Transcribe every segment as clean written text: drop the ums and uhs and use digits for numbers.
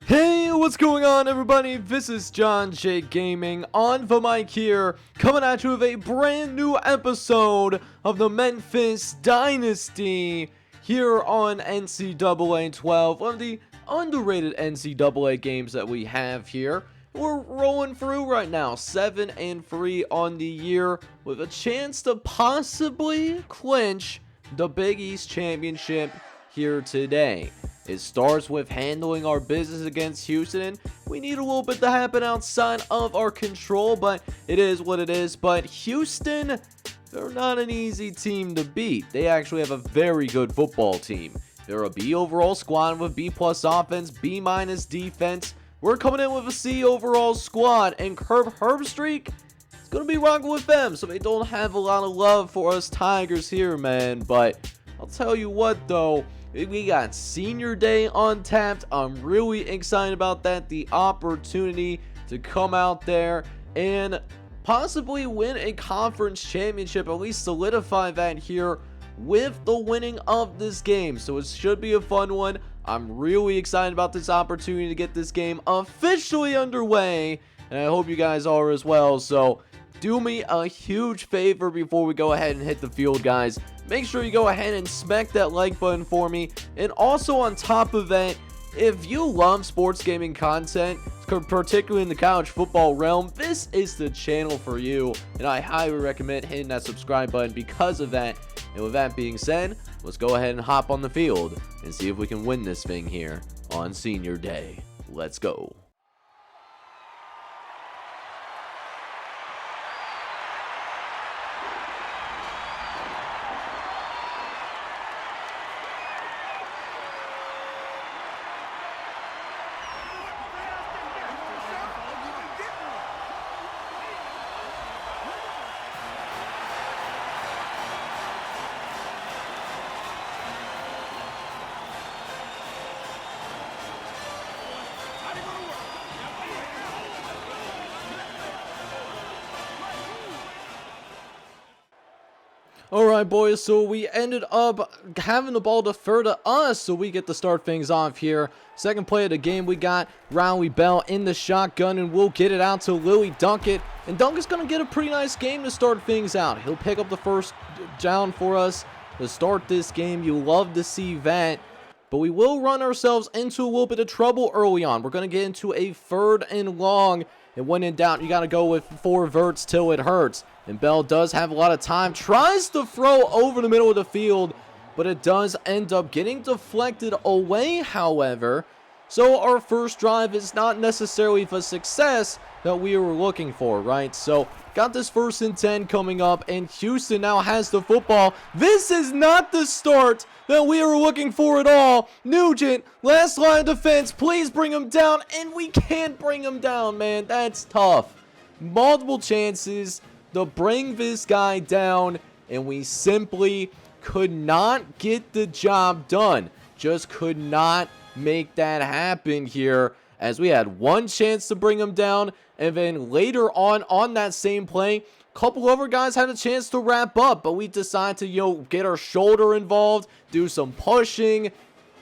Hey, what's going on, everybody? This is John J Gaming on the mic here, coming at you with a brand new episode of the Memphis Dynasty here on NCAA 12, one of the underrated NCAA games that we have here. We're rolling through right now, 7-3 on the year, with a chance to possibly clinch the Big East Championship here today. It starts with handling our business against Houston. We need a little bit to happen outside of our control, but it is what it is. But Houston, they're not an easy team to beat. They actually have a very good football team. They're a B overall squad with B+ offense, B- defense. We're coming in with a C overall squad, and Herbstreit is going to be rocking with them, so they don't have a lot of love for us Tigers here, man. But I'll tell you what, though. We got senior day untapped. I'm really excited about that. The opportunity to come out there and possibly win a conference championship, at least solidify that here with the winning of this game. So it should be a fun one. I'm really excited about this opportunity to get this game officially underway, and I hope you guys are as well. So do me a huge favor before we go ahead and hit the field, guys. Make sure you go ahead and smack that like button for me. And also on top of that, if you love sports gaming content, particularly in the college football realm, this is the channel for you. And I highly recommend hitting that subscribe button because of that. And with that being said, let's go ahead and hop on the field and see if we can win this thing here on senior day. Let's go. Alright, boys, so we ended up having the ball defer to us, so we get to start things off here. Second play of the game, we got Riley Bell in the shotgun, and we'll get it out to Louis Dunkett. And Dunkett's going to get a pretty nice game to start things out. He'll pick up the first down for us to start this game. You love to see that. But we will run ourselves into a little bit of trouble early on. We're going to get into a 3rd and long. And when in doubt, you got to go with 4 verts till it hurts. And Bell does have a lot of time. Tries to throw over the middle of the field, but it does end up getting deflected away, however. So our first drive is not necessarily the success that we were looking for, right? So got this 1st and 10 coming up, and Houston now has the football. This is not the start that we were looking for at all. Nugent, last line of defense, please bring him down, and we can't bring him down, man. That's tough. Multiple chances to bring this guy down, and we simply could not get the job done. Just could not make that happen here, as we had one chance to bring him down, and then later on that same play, a couple other guys had a chance to wrap up, but we decided to, get our shoulder involved, do some pushing.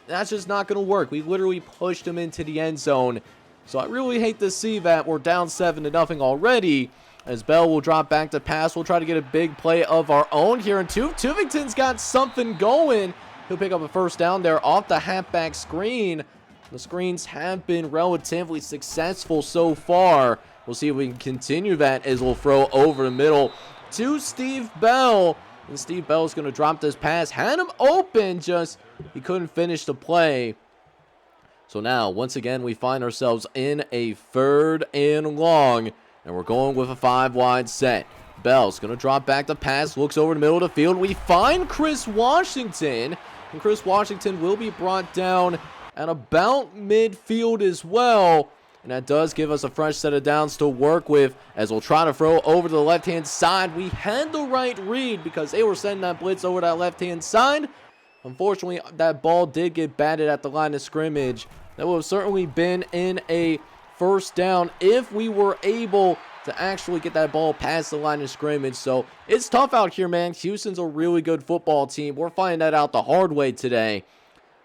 That's just not going to work. We literally pushed him into the end zone. So I really hate to see that. We're down 7-0 already, as Bell will drop back to pass. We'll try to get a big play of our own here, and Tuvington's got something going. He'll pick up a 1st down there off the halfback screen. The screens have been relatively successful so far. We'll see if we can continue that, as we'll throw over the middle to Steve Bell. And Steve Bell's going to drop this pass. Had him open, just he couldn't finish the play. So now, once again, we find ourselves in a 3rd and long. And we're going with a 5-wide set. Bell's going to drop back the pass. Looks over the middle of the field. We find Chris Washington. And Chris Washington will be brought down at about midfield as well. And that does give us a fresh set of downs to work with, as we'll try to throw over to the left-hand side. We had the right read because they were sending that blitz over that left-hand side. Unfortunately, that ball did get batted at the line of scrimmage. That would have certainly been in a 1st down if we were able to actually get that ball past the line of scrimmage. So it's tough out here, man. Houston's a really good football team. We're finding that out the hard way today.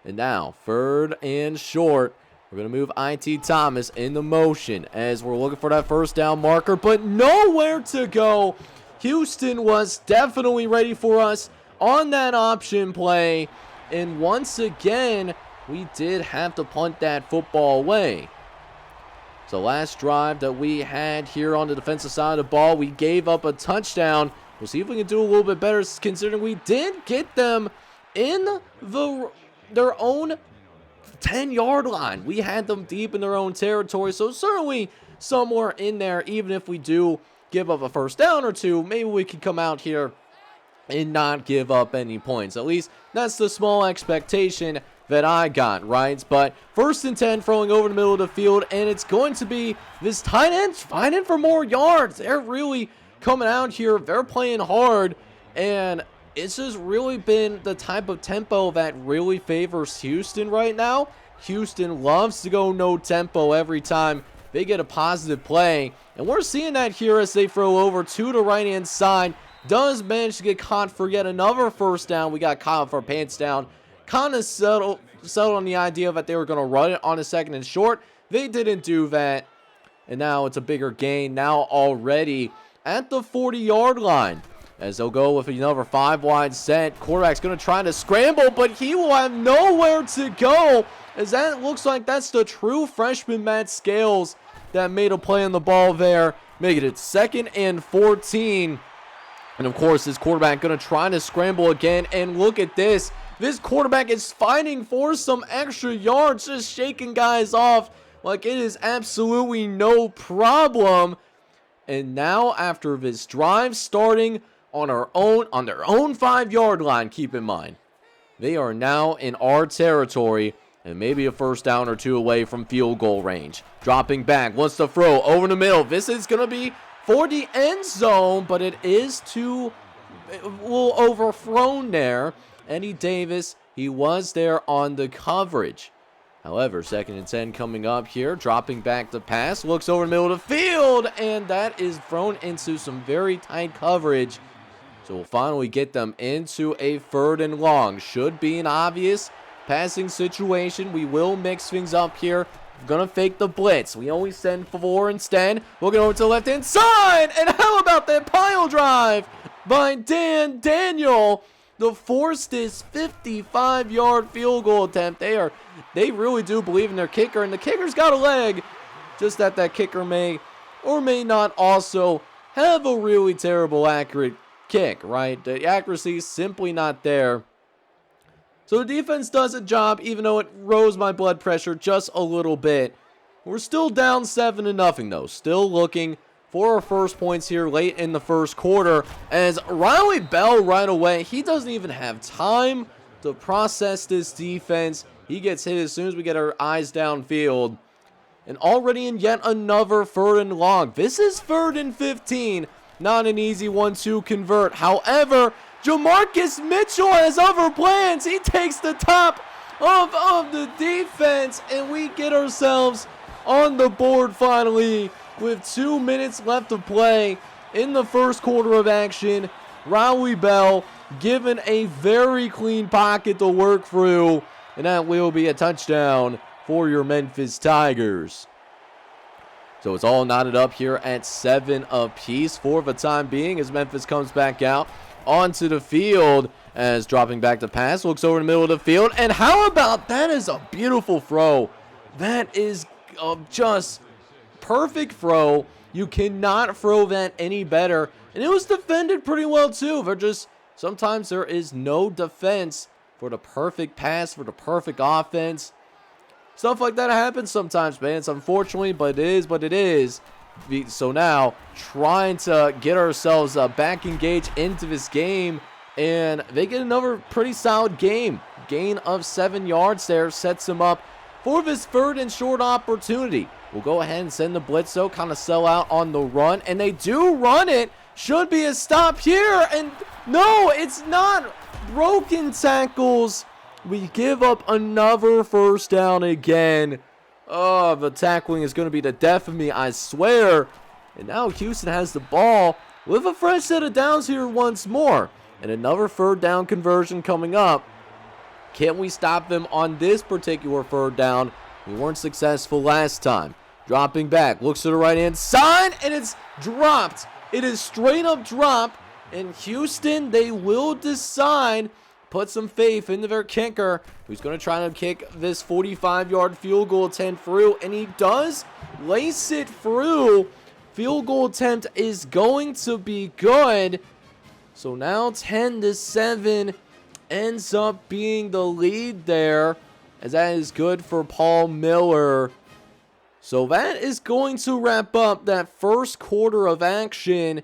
And now, 3rd and short. We're going to move IT Thomas into motion as we're looking for that first down marker, but nowhere to go. Houston was definitely ready for us on that option play. And once again, we did have to punt that football away. So last drive that we had here on the defensive side of the ball, we gave up a touchdown. We'll see if we can do a little bit better considering we did get them in their own 10-yard line. We had them deep in their own territory, so certainly somewhere in there, even if we do give up a first down or two, maybe we can come out here and not give up any points. At least that's the small expectation that I got, right? But 1st and 10, throwing over the middle of the field, and it's going to be this tight end fighting for more yards. They're really coming out here. They're playing hard, and it's just really been the type of tempo that really favors Houston right now. Houston loves to go no tempo every time they get a positive play, and we're seeing that here as they throw over to the right-hand side. Does manage to get caught for yet another first down. We got caught for pants down. Kind of settled on the idea that they were going to run it on a 2nd and short. They didn't do that, and now it's a bigger gain now already at the 40-yard line. As they'll go with another 5-wide set. Quarterback's going to try to scramble, but he will have nowhere to go. As that looks like that's the true freshman Matt Scales that made a play on the ball there. Making it 2nd and 14. And of course, this quarterback going to try to scramble again. And look at this. This quarterback is fighting for some extra yards, just shaking guys off like it is absolutely no problem. And now after this drive starting on their own 5-yard line, keep in mind, they are now in our territory and maybe a first down or two away from field goal range. Dropping back, wants to throw over the middle. This is going to be for the end zone, but it is a little overthrown there. Eddie Davis, he was there on the coverage. However, 2nd and 10 coming up here. Dropping back the pass, looks over the middle of the field, and that is thrown into some very tight coverage. So we'll finally get them into a 3rd and long. Should be an obvious passing situation. We will mix things up here. We're going to fake the blitz. We only send 4 instead. We'll get over to the left-hand side. And how about that pile drive by Daniel? The forced this 55-yard field goal attempt. They really do believe in their kicker. And the kicker's got a leg. Just that kicker may or may not also have a really terrible accurate kick, right? The accuracy is simply not there. So the defense does a job, even though it rose my blood pressure just a little bit. We're still down 7-0 though. Still looking for our first points here late in the first quarter. As Riley Bell right away, he doesn't even have time to process this defense. He gets hit as soon as we get our eyes downfield. And already in yet another 3rd and long. This is 3rd and 15. Not an easy one to convert. However, Jamarcus Mitchell has other plans. He takes the top of the defense, and we get ourselves on the board finally with 2 minutes left to play in the first quarter of action. Riley Bell given a very clean pocket to work through, and that will be a touchdown for your Memphis Tigers. So it's all knotted up here at 7 apiece for the time being as Memphis comes back out onto the field as dropping back the pass. Looks over the middle of the field. And how about that is a beautiful throw. That is just perfect throw. You cannot throw that any better. And it was defended pretty well too. Sometimes there is no defense for the perfect pass, for the perfect offense. Stuff like that happens sometimes, man. It's unfortunately, but it is what it is. So now, trying to get ourselves back engaged into this game. And they get another pretty solid game. Gain of 7 yards there. Sets them up for this 3rd and short opportunity. We'll go ahead and send the blitz, though. Kind of sell out on the run. And they do run it. Should be a stop here. And no, it's not. Broken tackles. We give up another first down again. Oh, the tackling is going to be the death of me, I swear. And now Houston has the ball with a fresh set of downs here once more. And another 3rd down conversion coming up. Can we stop them on this particular 3rd down? We weren't successful last time. Dropping back, looks to the right-hand side, and it's dropped. It is straight up dropped. And Houston, they will decide, put some faith into their kicker, who's going to try to kick this 45-yard field goal attempt through. And he does lace it through. Field goal attempt is going to be good. So now 10-7 ends up being the lead there, as that is good for Paul Miller. So that is going to wrap up that first quarter of action.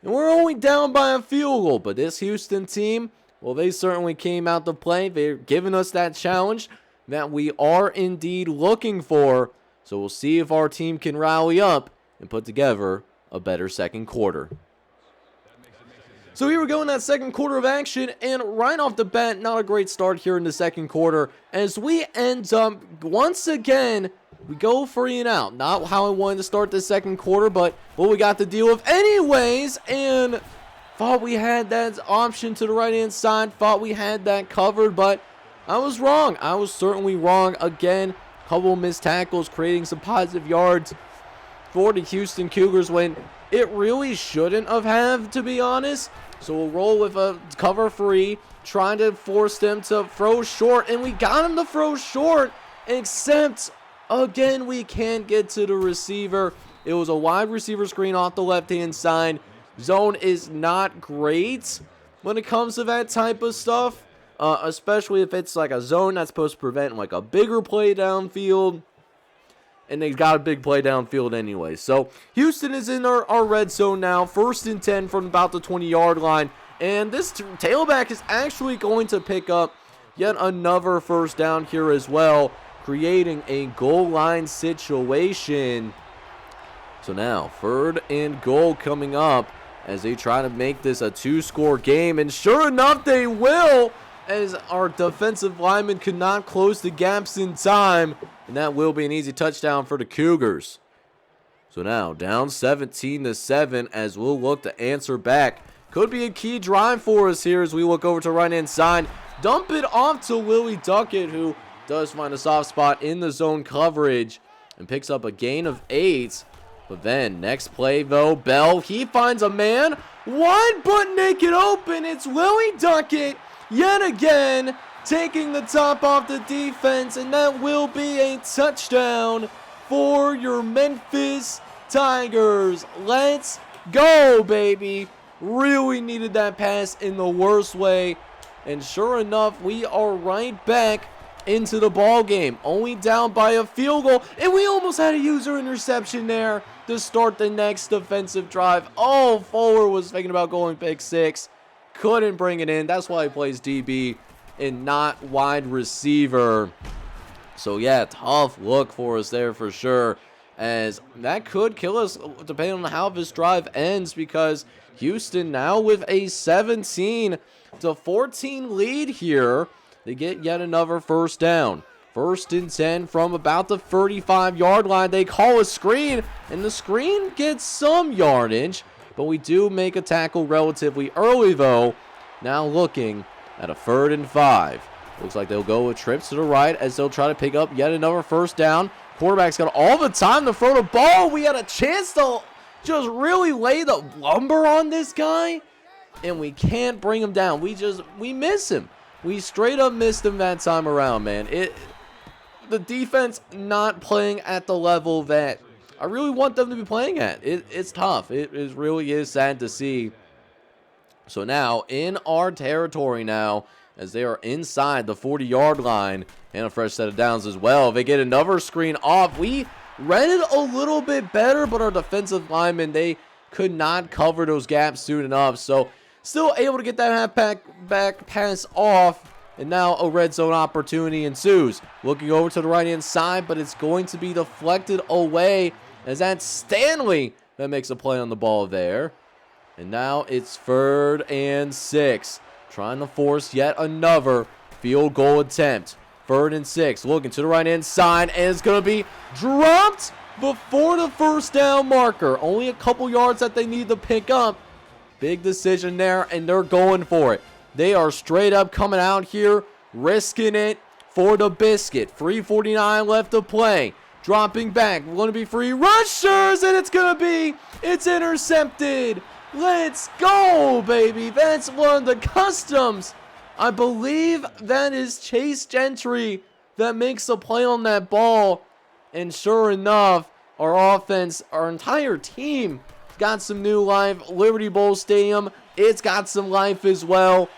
And we're only down by a field goal. But this Houston team, well, they certainly came out to play. They're giving us that challenge that we are indeed looking for. So we'll see if our team can rally up and put together a better second quarter. So here we go in that second quarter of action, and right off the bat, not a great start here in the second quarter, as we end up, once again, we go 3 and out. Not how I wanted to start the second quarter, but what we got to deal with anyways, and thought we had that option to the right-hand side, thought we had that covered, but I was wrong. I was certainly wrong. Again, a couple of missed tackles, creating some positive yards for the Houston Cougars when it really shouldn't have, to be honest. So we'll roll with a cover 3, trying to force them to throw short, and we got him to throw short, except again we can't get to the receiver. It was a wide receiver screen off the left-hand side. Zone is not great when it comes to that type of stuff, especially if it's like a zone that's supposed to prevent like a bigger play downfield. And they got a big play downfield anyway. So Houston is in our red zone now. 1st and 10 from about the 20-yard line. And this tailback is actually going to pick up yet another first down here as well, creating a goal line situation. So now 3rd and goal coming up as they try to make this a 2-score game. And sure enough, they will, as our defensive lineman could not close the gaps in time. And that will be an easy touchdown for the Cougars. So now down 17-7 as we'll look to answer back. Could be a key drive for us here as we look over to right-hand side. Dump it off to Willie Duckett, who does find a soft spot in the zone coverage and picks up a gain of 8. But then next play though, Bell, he finds a man wide butt naked open. It's Willie Duckett yet again, taking the top off the defense, and that will be a touchdown for your Memphis Tigers. Let's go, baby. Really needed that pass in the worst way, and sure enough, we are right back into the ball game. Only down by a field goal, and we almost had a user interception there to start the next defensive drive. Oh, Fuller was thinking about going pick 6. Couldn't bring it in. That's why he plays DB and not wide receiver. So yeah, tough look for us there for sure, as that could kill us depending on how this drive ends, because Houston now with a 17-14 lead here. They get yet another first down. 1st and 10 from about the 35-yard line. They call a screen, and the screen gets some yardage, but we do make a tackle relatively early though. Now looking at a 3rd and 5. Looks like they'll go with trips to the right as they'll try to pick up yet another first down. Quarterback's got all the time to throw the ball. We had a chance to just really lay the lumber on this guy, and we can't bring him down. We miss him. We straight up missed him that time around, man. The defense not playing at the level that I really want them to be playing at. It's tough. It really is sad to see. So now in our territory now, as they are inside the 40-yard line, and a fresh set of downs as well. They get another screen off. We read it a little bit better, but our defensive linemen, they could not cover those gaps soon enough. So still able to get that halfback pass off, and now a red zone opportunity ensues. Looking over to the right-hand side, but it's going to be deflected away, as that's Stanley that makes a play on the ball there. And now it's 3rd and 6. Trying to force yet another field goal attempt. 3rd and 6. Looking to the right-hand side, and it's going to be dropped before the first down marker. Only a couple yards that they need to pick up. Big decision there, and they're going for it. They are straight up coming out here, risking it, for the biscuit. 3:49 left to play. Dropping back. Going to be free rushers, and it's intercepted. Let's go, baby. That's one of the customs. I believe that is Chase Gentry that makes the play on that ball. And sure enough, our offense, our entire team got some new life. Liberty Bowl Stadium, it's got some life as well.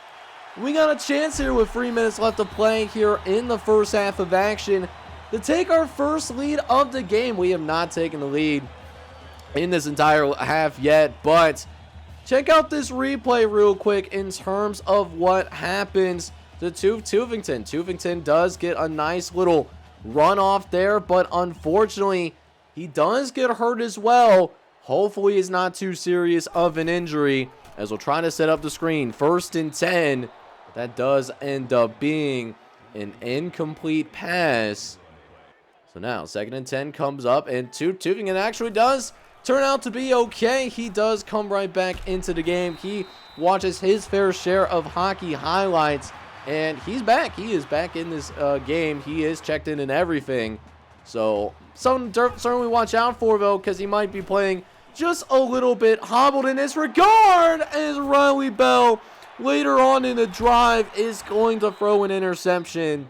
We got a chance here with 3 minutes left to play here in the first half of action to take our first lead of the game. We have not taken the lead in this entire half yet, but check out this replay real quick in terms of what happens to Tufington. Tufington does get a nice little run off there, but unfortunately, he does get hurt as well. Hopefully, it's not too serious of an injury, as we'll try to set up the screen. 1st and 10. That does end up being an incomplete pass. So now, 2nd and 10 comes up, and Tufington actually does turn out to be okay. He does come right back into the game. He watches his fair share of hockey highlights, and he's back. He is back in this game. He is checked in and everything. So, something to certainly watch out for, though, because he might be playing just a little bit hobbled in this regard, as Riley Bell, later on in the drive, is going to throw an interception.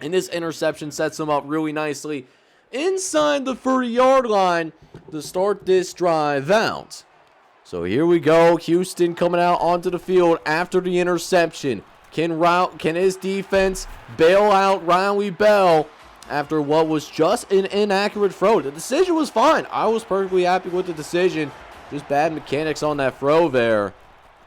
And this interception sets him up really nicely inside the 30-yard line to start this drive out. So here we go. Houston coming out onto the field after the interception. Can his defense bail out Riley Bell after what was just an inaccurate throw? The decision was fine. I was perfectly happy with the decision. Just bad mechanics on that throw there.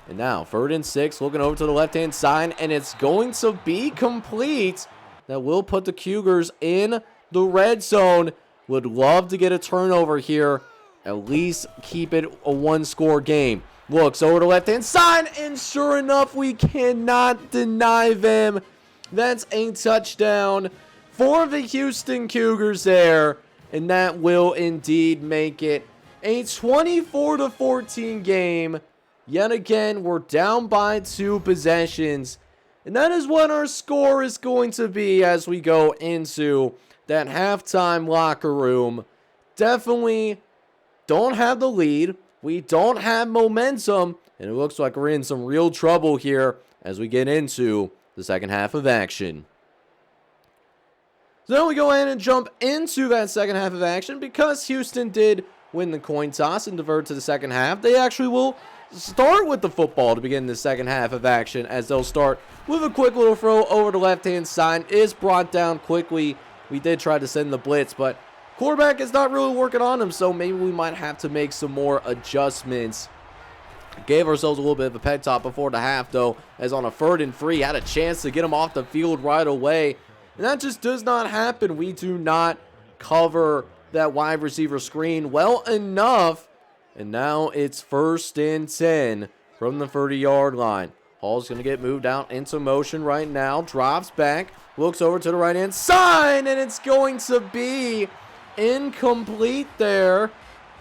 And now 3rd and 6, looking over to the left-hand side, and it's going to be complete. That will put the Cougars in the red zone. Would love to get a turnover here. At least keep it a 1-score game. Looks over the left-hand side, and sure enough, we cannot deny them. That's a touchdown for the Houston Cougars there. And that will indeed make it a 24-14 game. Yet again, we're down by 2 possessions. And that is what our score is going to be as we go into that halftime locker room. Definitely don't have the lead. We don't have momentum. And it looks like we're in some real trouble here as we get into the second half of action. So now we go ahead and jump into that second half of action. Because Houston did win the coin toss and divert to the second half, they actually will start with the football to begin the second half of action, as they'll start with a quick little throw over the left-hand side. Is brought down quickly. We did try to send the blitz, but quarterback is not really working on him, so maybe we might have to make some more adjustments. Gave ourselves a little bit of a pep talk before the half, though, as on a 3rd and 3, had a chance to get him off the field right away, and that just does not happen. We do not cover that wide receiver screen well enough. And now it's 1st and 10 from the 30-yard line. Hall's going to get moved out into motion right now. Drops back. Looks over to the right-hand side. And it's going to be incomplete there.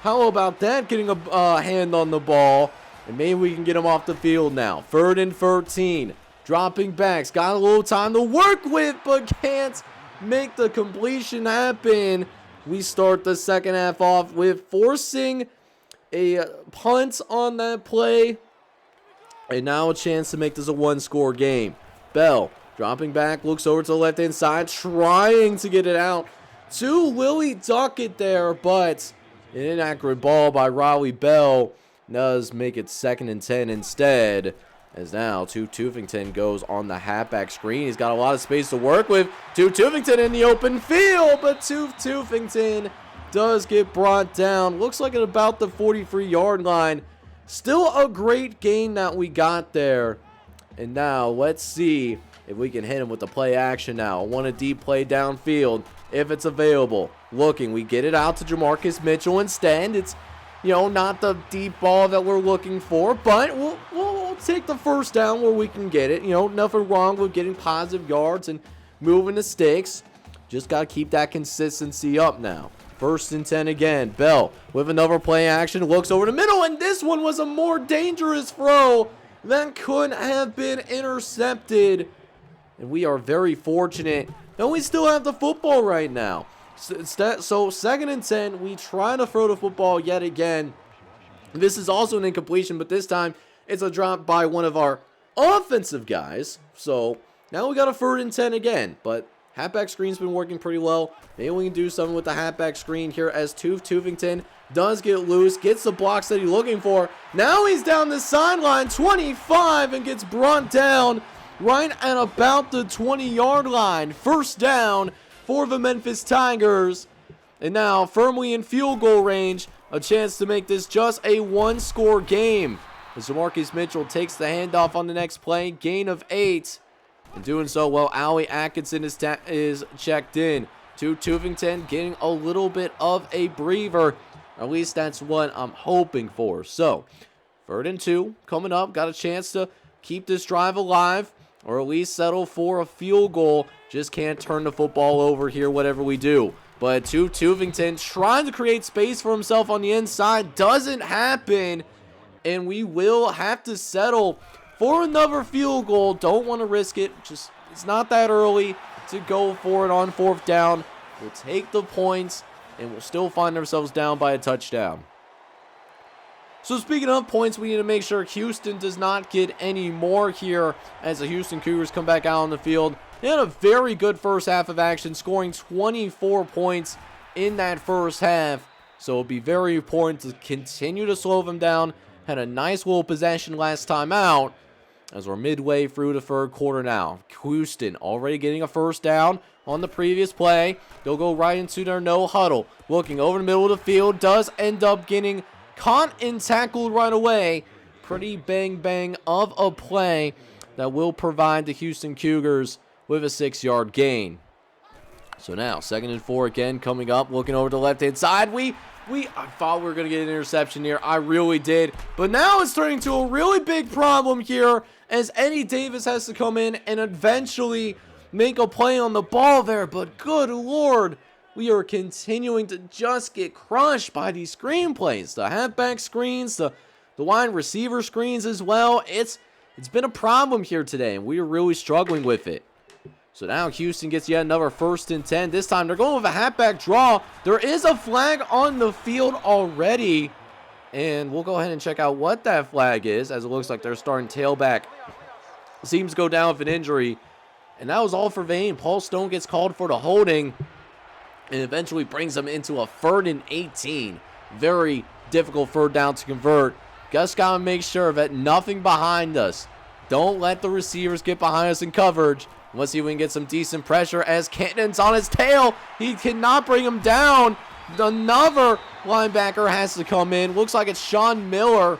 How about that? Getting a hand on the ball. And maybe we can get him off the field now. 3rd and 13. Dropping backs. Got a little time to work with, but can't make the completion happen. We start the second half off with forcing a punt on that play, and now a chance to make this a 1-score game. Bell dropping back, looks over to the left-hand side, trying to get it out to Willie Duckett there, but an inaccurate ball by Riley Bell does make it 2nd and 10 instead, as now Tufington goes on the halfback screen. He's got a lot of space to work with. Tufington in the open field, but Tufington does get brought down. Looks like at about the 43-yard line. Still a great gain that we got there. And now let's see if we can hit him with the play action now. I want a deep play downfield if it's available. Looking, we get it out to Jamarcus Mitchell instead. It's, not the deep ball that we're looking for, but we'll take the first down where we can get it. Nothing wrong with getting positive yards and moving the sticks. Just got to keep that consistency up now. 1st and 10 again. Bell with another play action. Looks over the middle, and this one was a more dangerous throw that could have been intercepted. and we are very fortunate that we still have the football right now. So 2nd and 10, we try to throw the football yet again. This is also an incompletion, but this time it's a drop by one of our offensive guys. So now we got a 3rd and 10 again, but halfback screen's been working pretty well. Maybe we can do something with the halfback screen here as Tuvington does get loose, gets the blocks that he's looking for. Now he's down the sideline, 25, and gets brought down right at about the 20-yard line. 1st down for the Memphis Tigers. And now firmly in field goal range, a chance to make this just a 1-score game. As Marcus Mitchell takes the handoff on the next play, gain of 8. And doing so well, Allie Atkinson is checked in. To Tuvington getting a little bit of a breather. At least that's what I'm hoping for. So, 3rd and 2 coming up. Got a chance to keep this drive alive, or at least settle for a field goal. Just can't turn the football over here, whatever we do. But Tuvington trying to create space for himself on the inside. Doesn't happen. And we will have to settle for another field goal. Don't want to risk it. Just, it's not that early to go for it on 4th down. We'll take the points, and we'll still find ourselves down by a touchdown. So speaking of points, we need to make sure Houston does not get any more here as the Houston Cougars come back out on the field. They had a very good first half of action, scoring 24 points in that first half. So it'll be very important to continue to slow them down. Had a nice little possession last time out as we're midway through the 3rd quarter now. Houston already getting a 1st down on the previous play. They'll go right into their no huddle. Looking over the middle of the field. Does end up getting caught and tackled right away. Pretty bang of a play that will provide the Houston Cougars with a 6-yard gain. So now 2nd and 4 again coming up. Looking over the left-hand side. I thought we were going to get an interception here. I really did. But now it's turning to a really big problem here as Eddie Davis has to come in and eventually make a play on the ball there. But good Lord, we are continuing to just get crushed by these screenplays. The halfback screens, the wide receiver screens as well. It's been a problem here today, and we are really struggling with it. So now Houston gets yet another 1st and 10. This time they're going with a halfback draw. There is a flag on the field already. And we'll go ahead and check out what that flag is, as it looks like they're starting tailback. Seems to go down with an injury. And that was all for vain. Paul Stone gets called for the holding. And eventually brings them into a 3rd and 18. Very difficult 3rd down to convert. Just got to make sure that nothing behind us. Don't let the receivers get behind us in coverage. Let's see if we can get some decent pressure as Canton's on his tail. He cannot bring him down. Another linebacker has to come in. Looks like it's Sean Miller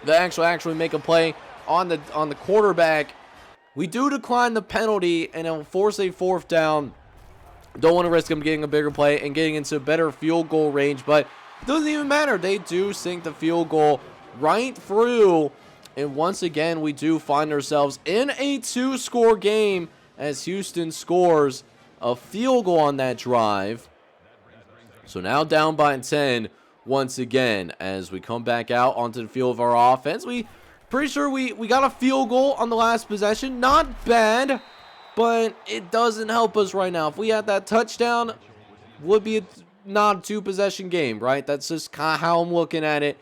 that actually make a play on the quarterback. We do decline the penalty, and it'll force a 4th down. Don't want to risk him getting a bigger play and getting into better field goal range, but it doesn't even matter. They do sink the field goal right through. And once again, we do find ourselves in a 2-score game as Houston scores a field goal on that drive. So now down by 10 once again as we come back out onto the field of our offense. Pretty sure we got a field goal on the last possession. Not bad, but it doesn't help us right now. If we had that touchdown, would be not a 2-possession game, right? That's just kind of how I'm looking at it.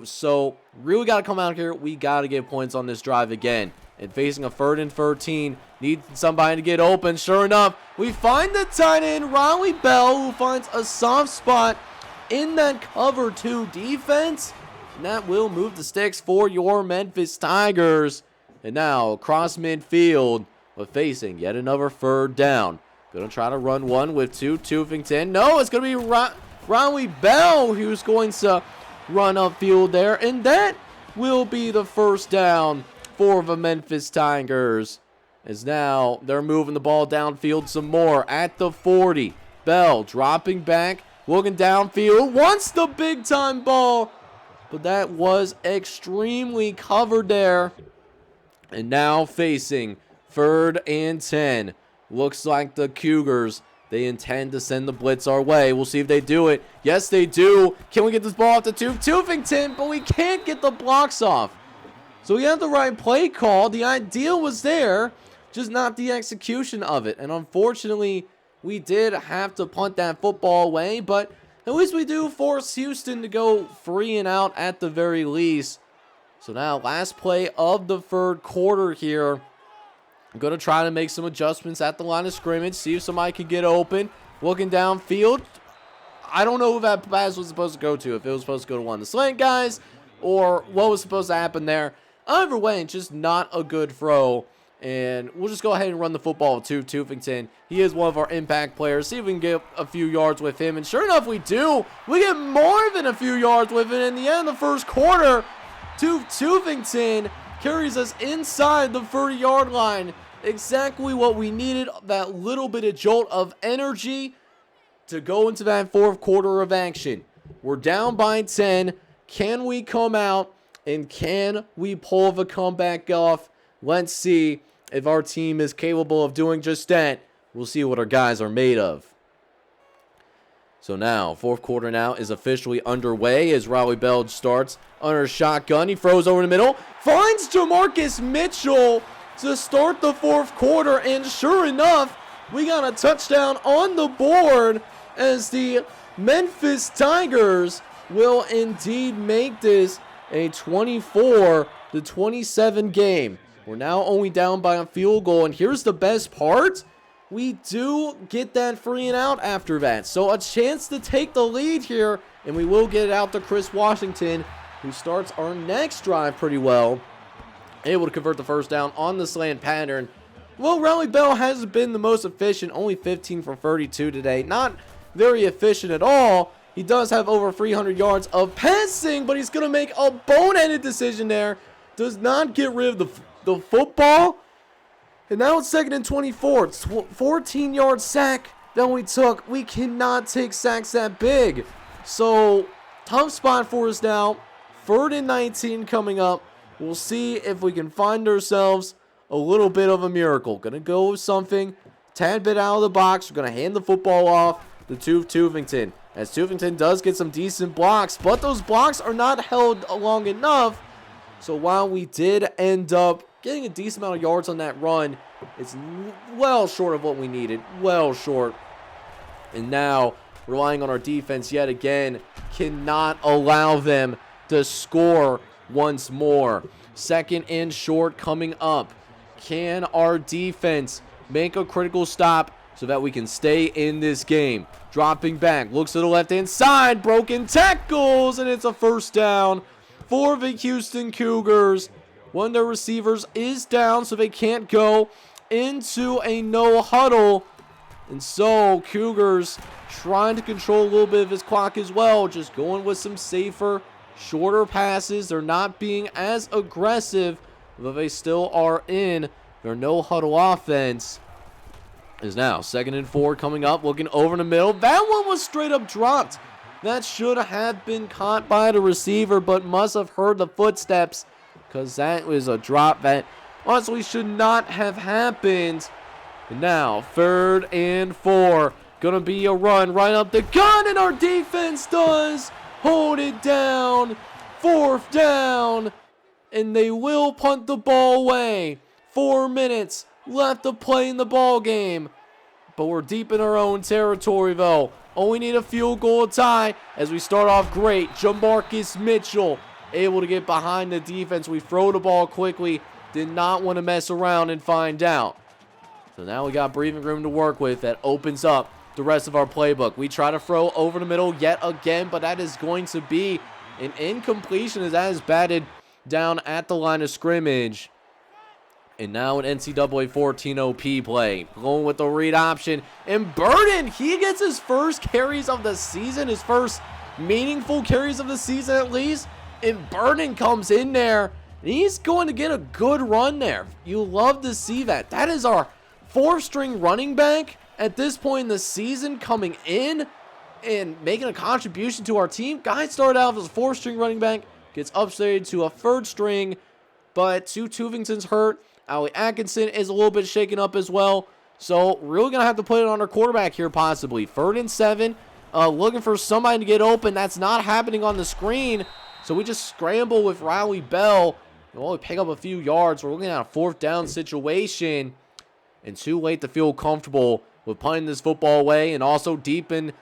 So, really got to come out here. We got to get points on this drive again. And facing a 3rd and 13, need somebody to get open. Sure enough, we find the tight end, Riley Bell, who finds a soft spot in that cover 2 defense. And that will move the sticks for your Memphis Tigers. And now, across midfield, we're facing yet another 3rd down. Going to try to run one with Tuvington. No, it's going to be Riley Bell who's going to run upfield there, and that will be the 1st down for the Memphis Tigers. As now they're moving the ball downfield some more at the 40. Bell dropping back, looking downfield, wants the big time ball, but that was extremely covered there. And now facing 3rd and 10. Looks like the Cougars, they intend to send the blitz our way. We'll see if they do it. Yes, they do. Can we get this ball off to Tuvington? But we can't get the blocks off. So we have the right play call. The idea was there. just not the execution of it. And unfortunately, we did have to punt that football away, but at least we do force Houston to go 3 and out at the very least. So now, last play of the third quarter here. I'm going to try to make some adjustments at the line of scrimmage, see if somebody can get open. Looking downfield. I don't know who that pass was supposed to go to, if it was supposed to go to one of the slant guys, or what was supposed to happen there. Either way, just not a good throw. And we'll just go ahead and run the football to Tufington. He is one of our impact players. See if we can get a few yards with him. And sure enough, we do. We get more than a few yards with him. In the end of the first quarter, Tufington carries us inside the 30-yard line. Exactly what we needed. That little bit of jolt of energy to go into that fourth quarter of action. We're down by 10. Can we come out? And can we pull the comeback off? Let's see if our team is capable of doing just that. We'll see what our guys are made of. So now, fourth quarter now is officially underway as Riley Bell starts under shotgun. He throws over the middle, finds Jamarcus Mitchell to start the fourth quarter, and sure enough, we got a touchdown on the board as the Memphis Tigers will indeed make this a 24-27 game. We're now only down by a field goal, and here's the best part. We do get that 3 and out after that. So a chance to take the lead here, and we will get it out to Chris Washington, who starts our next drive pretty well. Able to convert the first down on the slant pattern. Well, Riley Bell hasn't been the most efficient, only 15 for 32 today. Not very efficient at all. He does have over 300 yards of passing, but he's going to make a boneheaded decision there. Does not get rid of the football. And now it's 2nd and 24. It's 14-yard sack that we took. We cannot take sacks that big. So, tough spot for us now. 3rd and 19 coming up. We'll see if we can find ourselves a little bit of a miracle. Going to go with something tad bit out of the box. We're going to hand the football off to Tufington. As Tufington does get some decent blocks, but those blocks are not held long enough. So while we did end up getting a decent amount of yards on that run, it's well short of what we needed. Well short. And now, relying on our defense yet again, cannot allow them to score once more. 2nd and short coming up. Can our defense make a critical stop so that we can stay in this game? Dropping back, looks to the left-hand side, broken tackles, and it's a first down for the Houston Cougars. One of their receivers is down, so they can't go into a no huddle. And so, Cougars trying to control a little bit of his clock as well, just going with some safer, shorter passes. They're not being as aggressive, but they still are in their no huddle offense. Is now 2nd and 4 coming up, looking over the middle. That one was straight up dropped. That should have been caught by the receiver, but must have heard the footsteps, because that was a drop that honestly should not have happened. And now 3rd and 4, gonna be a run right up the gun, and our defense does hold it down. 4th down, and they will punt the ball away. 4 minutes left to play in the ball game, but we're deep in our own territory though. Only need a field goal tie as we start off great. Jamarcus Mitchell able to get behind the defense. We throw the ball quickly. Did not want to mess around and find out. So now we got breathing room to work with. That opens up the rest of our playbook. We try to throw over the middle yet again, but that is going to be an incompletion as that is batted down at the line of scrimmage. And now an NCAA 14 OP play. Going with the read option. And Burden, he gets his first carries of the season. His first meaningful carries of the season at least. And Burden comes in there. And he's going to get a good run there. You love to see that. That is our 4th-string running back at this point in the season coming in and making a contribution to our team. Guy started out as a 4th-string running back. Gets upgraded to a 3rd string. But Tufington's hurt. Ali Atkinson is a little bit shaken up as well. So, really going to have to put it on our quarterback here possibly. 3rd and 7. Looking for somebody to get open. That's not happening on the screen. So, we just scramble with Riley Bell. We'll only pick up a few yards. We're looking at a 4th down situation. and too late to feel comfortable with punting this football away, and also deep in,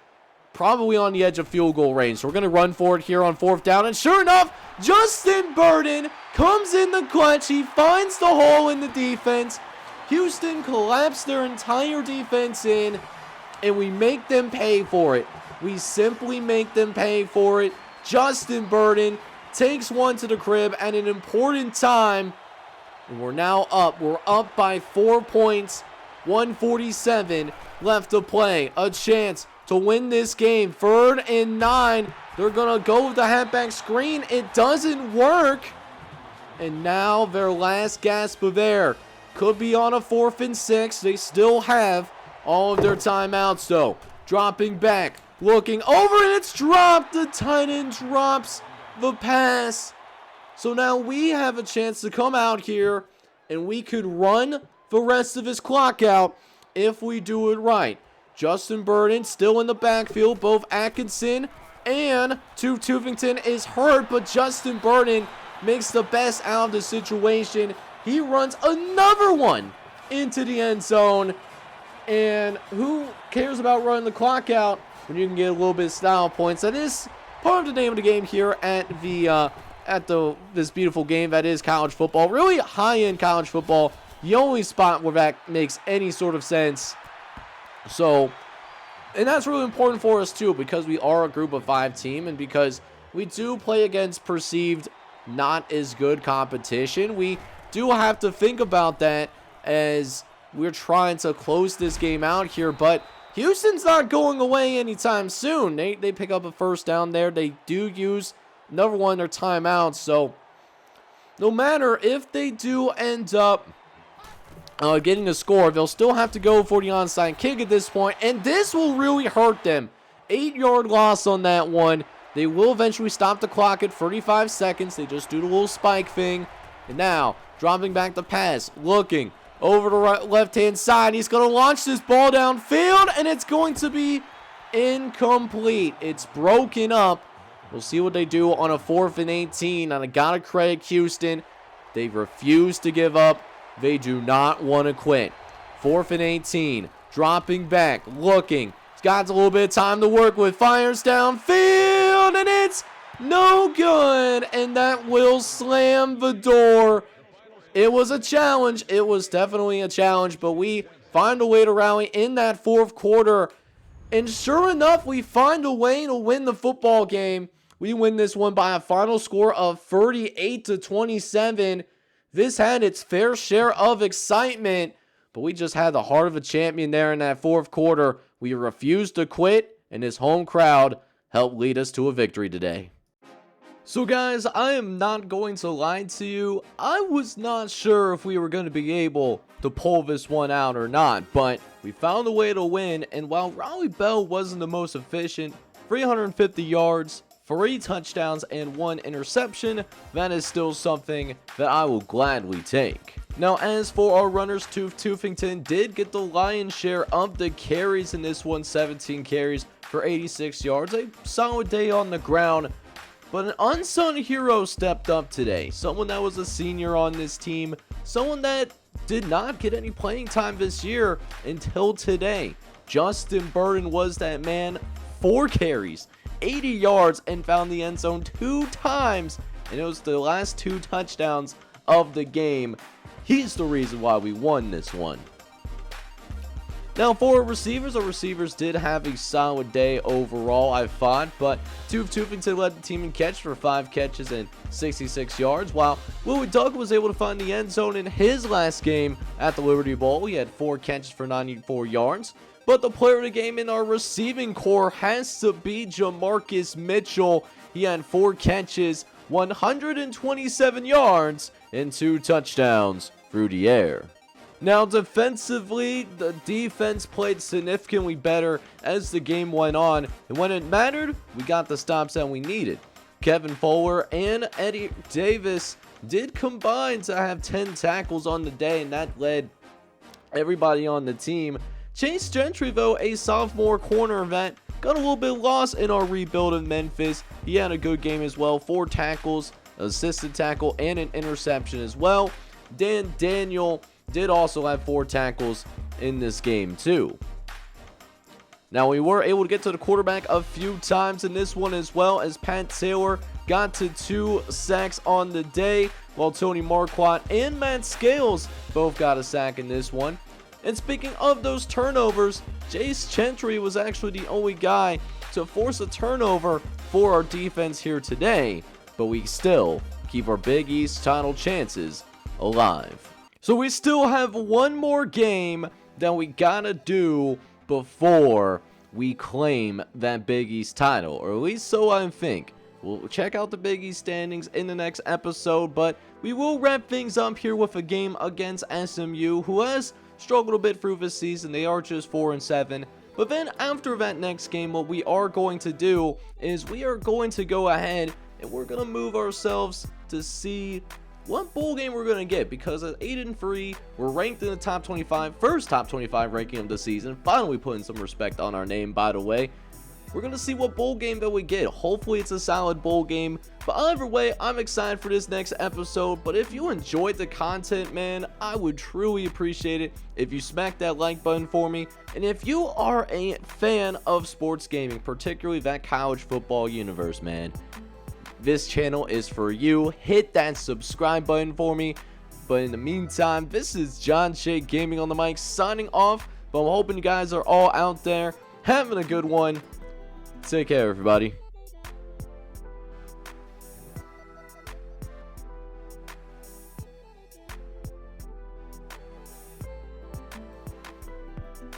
probably on the edge of field goal range. So we're going to run for it here on 4th down, and sure enough, Justin Burden comes in the clutch. He finds the hole in the defense. Houston collapsed their entire defense in, and we make them pay for it. We simply make them pay for it. Justin Burden takes one to the crib at an important time, and we're now up. We're up by 4 points, 1:47 left to play. A chance to win this game. 3rd and 9. They're going to go with the halfback screen. It doesn't work. And now their last gasp of air. Could be on a 4th and 6. They still have all of their timeouts, though. Dropping back. Looking over, and it's dropped. The tight end drops the pass. So now we have a chance to come out here, and we could run the rest of his clock out if we do it right. Justin Burden still in the backfield. Both Atkinson and Tufington is hurt, but Justin Burden makes the best out of the situation. He runs another one into the end zone. And who cares about running the clock out when you can get a little bit of style points? That is part of the name of the game here at this beautiful game that is college football. Really high-end college football. The only spot where that makes any sort of sense. So, and that's really important for us too, because we are a group of 5 team, and because we do play against perceived not as good competition. We do have to think about that as we're trying to close this game out here, but Houston's not going away anytime soon. They pick up a 1st down there. They do use another one of their timeouts, so no matter if they do end up getting a score, they'll still have to go for the onside kick at this point, and this will really hurt them. 8-yard loss on that one. They will eventually stop the clock at 35 seconds. They just do the little spike thing. And now, dropping back the pass, looking over the left-hand side. He's going to launch this ball downfield, and it's going to be incomplete. It's broken up. We'll see what they do on a 4th and 18. And I got to credit Houston. They refuse to give up. They do not want to quit. 4th and 18. Dropping back. Looking. He's got a little bit of time to work with. Fires downfield. And it's no good. And that will slam the door. It was a challenge. It was definitely a challenge. But we find a way to rally in that 4th quarter. And sure enough, we find a way to win the football game. We win this one by a final score of 38-27. This had its fair share of excitement, but we just had the heart of a champion there in that 4th quarter. We refused to quit, and this home crowd helped lead us to a victory today. So guys, I am not going to lie to you. I was not sure if we were going to be able to pull this one out or not, but we found a way to win. And while Raleigh Bell wasn't the most efficient, 350 yards, 3 touchdowns, and 1 interception, that is still something that I will gladly take. Now, as for our runners, Tufington did get the lion's share of the carries in this one, 17 carries for 86 yards. A solid day on the ground, but an unsung hero stepped up today. Someone that was a senior on this team, someone that did not get any playing time this year until today. Justin Burden was that man. 4 carries, 80 yards, and found the end zone 2 times, and it was the last 2 touchdowns of the game. He's the reason why we won this one. Now for our receivers did have a solid day overall, I thought, but Tufington led the team in catch for 5 catches and 66 yards, while Louis Doug was able to find the end zone in his last game at the Liberty Bowl. He had 4 catches for 94 yards. But the player of the game in our receiving core has to be Jamarcus Mitchell. He had 4 catches, 127 yards, and 2 touchdowns through the air. Now defensively, the defense played significantly better as the game went on, and when it mattered, we got the stops that we needed. Kevin Fuller and Eddie Davis did combine to have 10 tackles on the day, and that led everybody on the team. Chase Gentry, though, a sophomore corner that got a little bit lost in our rebuild in Memphis. He had a good game as well. 4 tackles, assisted tackle, and an interception as well. Dan Daniel did also have 4 tackles in this game too. Now, we were able to get to the quarterback a few times in this one as well, as Pat Taylor got to 2 sacks on the day, while Tony Marquardt and Matt Scales both got a sack in this one. And speaking of those turnovers, Jace Gentry was actually the only guy to force a turnover for our defense here today, but we still keep our Big East title chances alive. So we still have one more game that we gotta do before we claim that Big East title, or at least so I think. We'll check out the Big East standings in the next episode, but we will wrap things up here with a game against SMU, who has struggled a bit through this season. They are just 4-7. But then after that next game, what we are going to do is we are going to go ahead and we're going to move ourselves to see what bowl game we're going to get, because at 8-3, we're ranked in the top 25, first top 25 ranking of the season, finally putting some respect on our name, by the way. We're going to see what bowl game that we get. Hopefully it's a solid bowl game, but either way, I'm excited for this next episode. But if you enjoyed the content, man, I would truly appreciate it if you smack that like button for me. And if you are a fan of sports gaming, particularly that college football universe, man, this channel is for you. Hit that subscribe button for me. But in the meantime, this is John Shea Gaming on the mic signing off. But I'm hoping you guys are all out there having a good one. Take care, everybody.